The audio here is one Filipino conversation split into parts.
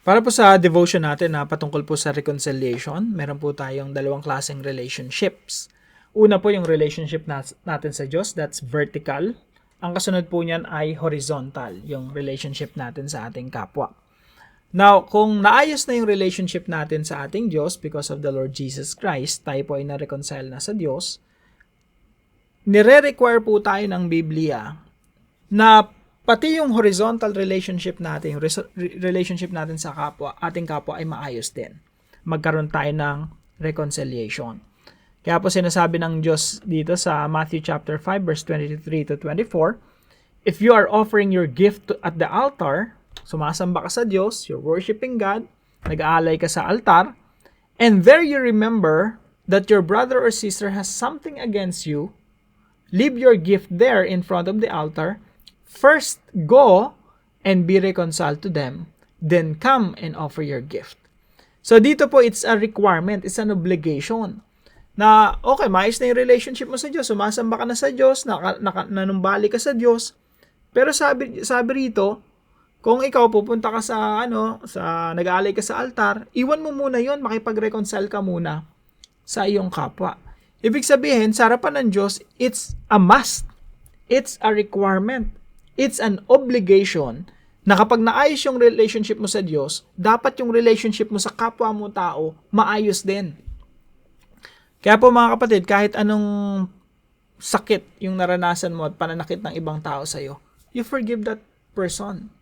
Para po sa devotion natin na patungkol po sa reconciliation, meron po tayong dalawang klaseng relationships. Una po yung relationship natin sa Diyos, that's vertical. Ang kasunod po niyan ay horizontal, yung relationship natin sa ating kapwa. Now, kung naayos na yung relationship natin sa ating Diyos because of the Lord Jesus Christ, tayo po ay na-reconcile na sa Diyos, nire-require po tayo ng Biblia na pati yung horizontal relationship natin, yung relationship natin sa kapwa, ating kapwa ay maayos din. Magkaroon tayo ng reconciliation. Kaya po sinasabi ng Diyos dito sa Matthew chapter 5 verse 23 to 24, if you are offering your gift at the altar, sumasamba ka sa Diyos, you're worshiping God, nag-aalay ka sa altar, and there you remember that your brother or sister has something against you, leave your gift there in front of the altar, first go and be reconciled to them, then come and offer your gift. So dito po, it's a requirement, it's an obligation. Na okay, maayos na yung relationship mo sa Diyos, sumasamba ka na sa Diyos, nanumbali ka sa Diyos, pero sabi rito, kung ikaw pupunta ka sa nag-aalay ka sa altar, iwan mo muna yon, makipag-reconcile ka muna sa iyong kapwa. Ibig sabihin, sa harapan ng Diyos, it's a must. It's a requirement. It's an obligation na kapag naayos yung relationship mo sa Diyos, dapat yung relationship mo sa kapwa mo tao maayos din. Kaya po mga kapatid, kahit anong sakit yung naranasan mo at pananakit ng ibang tao sa iyo, you forgive that person.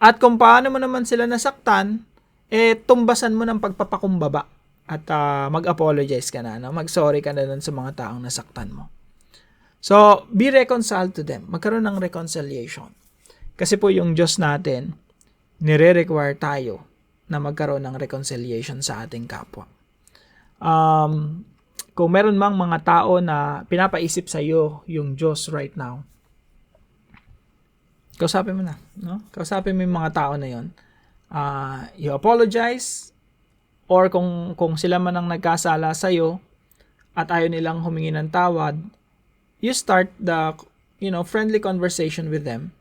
At kung paano mo naman sila nasaktan, tumbasan mo ng pagpapakumbaba at mag-apologize ka na, mag-sorry ka na dun sa mga taong nasaktan mo. So, be reconciled to them. Magkaroon ng reconciliation. Kasi po yung Diyos natin, nire-require tayo na magkaroon ng reconciliation sa ating kapwa. Kung meron mang mga tao na pinapaisip sa iyo yung Diyos right now, kausapin mo na. No? Kausapin mo yung mga tao na yon. You apologize, or kung sila man ang nagkasala sa iyo at ayaw nilang humingi ng tawad, you start the friendly conversation with them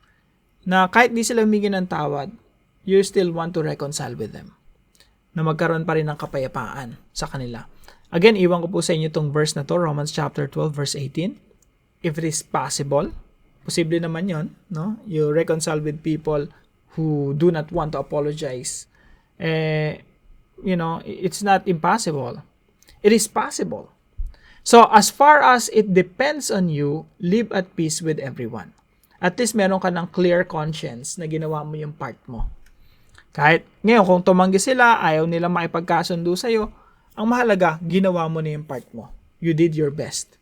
na kahit di sila humingi ng tawad, you still want to reconcile with them. Na magkaroon pa rin ng kapayapaan sa kanila. Again, iwan ko po sa inyo itong verse na to, Romans chapter 12 verse 18. If it is possible, posible naman yon, no? You reconcile with people who do not want to apologize. It's not impossible. It is possible. So, as far as it depends on you, live at peace with everyone. At least meron ka ng clear conscience na ginawa mo yung part mo. Kahit ngayon, kung tumanggi sila, ayaw nila makipagkasundo sa'yo, ang mahalaga, ginawa mo na yung part mo. You did your best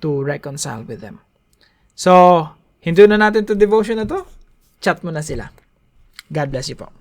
to reconcile with them. So, hindi na natin to devotion na to. Chat mo na sila. God bless you po.